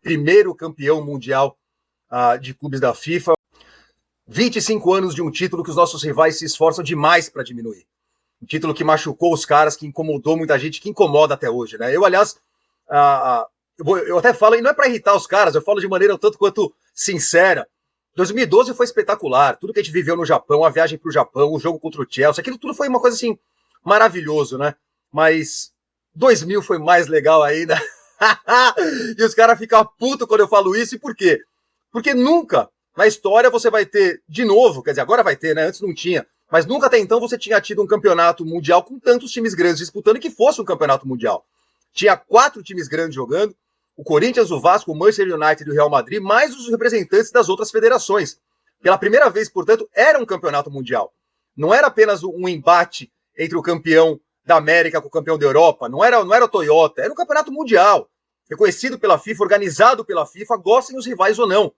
primeiro campeão mundial de clubes da FIFA. 25 anos de um título que os nossos rivais se esforçam demais para diminuir. Um título que machucou os caras, que incomodou muita gente, que incomoda até hoje, né? Eu, aliás, eu até falo, e não é para irritar os caras, eu falo de maneira tanto quanto sincera. 2012 foi espetacular, tudo que a gente viveu no Japão, a viagem para o Japão, o jogo contra o Chelsea, aquilo tudo foi uma coisa assim, maravilhoso, né? Mas 2000 foi mais legal ainda. E os caras ficam putos quando eu falo isso, e por quê? Porque nunca na história você vai ter, de novo, quer dizer, agora vai ter, né? Antes não tinha, mas nunca até então você tinha tido um campeonato mundial com tantos times grandes disputando que fosse um campeonato mundial. Tinha 4 times grandes jogando, o Corinthians, o Vasco, o Manchester United e o Real Madrid, mais os representantes das outras federações. Pela primeira vez, portanto, era um campeonato mundial. Não era apenas um embate entre o campeão da América com o campeão da Europa, não era o Toyota, era um campeonato mundial, reconhecido pela FIFA, organizado pela FIFA, gostem os rivais ou não.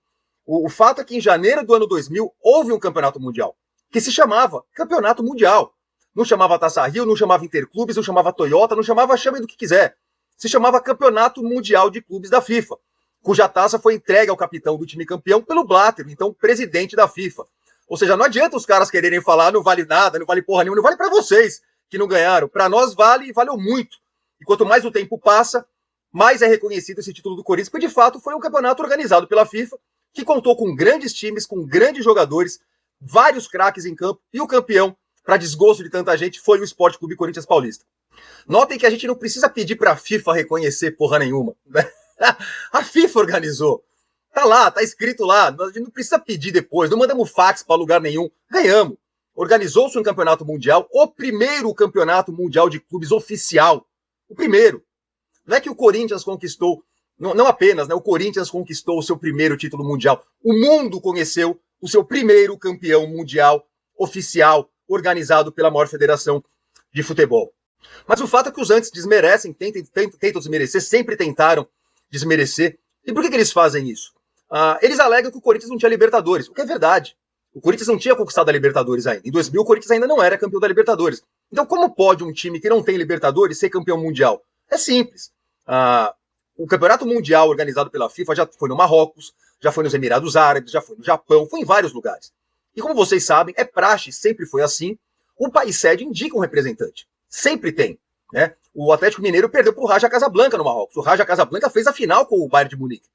O fato é que em janeiro do ano 2000 houve um campeonato mundial, que se chamava Campeonato Mundial. Não chamava Taça Rio, não chamava Interclubes, não chamava Toyota, não chamava chame do que quiser. Se chamava Campeonato Mundial de Clubes da FIFA, cuja taça foi entregue ao capitão do time campeão pelo Blatter, então presidente da FIFA. Ou seja, não adianta os caras quererem falar não vale nada, não vale porra nenhuma, não vale para vocês que não ganharam. Para nós vale e valeu muito. E quanto mais o tempo passa, mais é reconhecido esse título do Corinthians, porque de fato foi um campeonato organizado pela FIFA, que contou com grandes times, com grandes jogadores, vários craques em campo, e o campeão, para desgosto de tanta gente, foi o Sport Clube Corinthians Paulista. Notem que a gente não precisa pedir para a FIFA reconhecer porra nenhuma. Né? A FIFA organizou. Tá lá, tá escrito lá. A gente não precisa pedir depois, não mandamos fax para lugar nenhum. Ganhamos. Organizou-se um campeonato mundial, o primeiro campeonato mundial de clubes oficial. O primeiro. Não é que o Corinthians conquistou, não apenas, né? O Corinthians conquistou o seu primeiro título mundial. O mundo conheceu o seu primeiro campeão mundial oficial, organizado pela maior federação de futebol. Mas o fato é que os antes desmerecem, tentam desmerecer, sempre tentaram desmerecer. E por que eles fazem isso? Eles alegam que o Corinthians não tinha Libertadores, o que é verdade. O Corinthians não tinha conquistado a Libertadores ainda. Em 2000, o Corinthians ainda não era campeão da Libertadores. Então, como pode um time que não tem Libertadores ser campeão mundial? É simples. O Campeonato Mundial organizado pela FIFA já foi no Marrocos, já foi nos Emirados Árabes, já foi no Japão, foi em vários lugares. E como vocês sabem, é praxe, sempre foi assim, o país sede indica um representante. Sempre tem. Né? O Atlético Mineiro perdeu para o Raja Casablanca no Marrocos. O Raja Casablanca fez a final com o Bayern de Munique.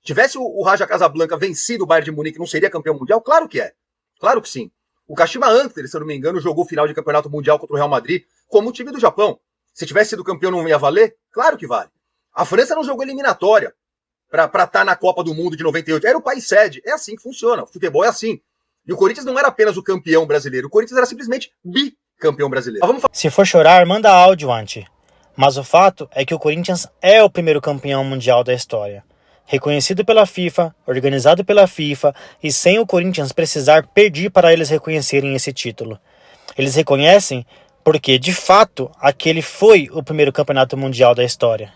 Tivesse o Raja Casablanca vencido o Bayern de Munique, não seria campeão mundial? Claro que é. Claro que sim. O Kashima Antlers, se eu não me engano, jogou final de campeonato mundial contra o Real Madrid como o time do Japão. Se tivesse sido campeão, não ia valer? Claro que vale. A França não jogou eliminatória para estar na Copa do Mundo de 98. Era o país sede. É assim que funciona. O futebol é assim. E o Corinthians não era apenas o campeão brasileiro. O Corinthians era simplesmente bicampeão brasileiro. Se for chorar, manda áudio, Anti. Mas o fato é que o Corinthians é o primeiro campeão mundial da história. Reconhecido pela FIFA, organizado pela FIFA e sem o Corinthians precisar pedir para eles reconhecerem esse título. Eles reconhecem porque, de fato, aquele foi o primeiro campeonato mundial da história.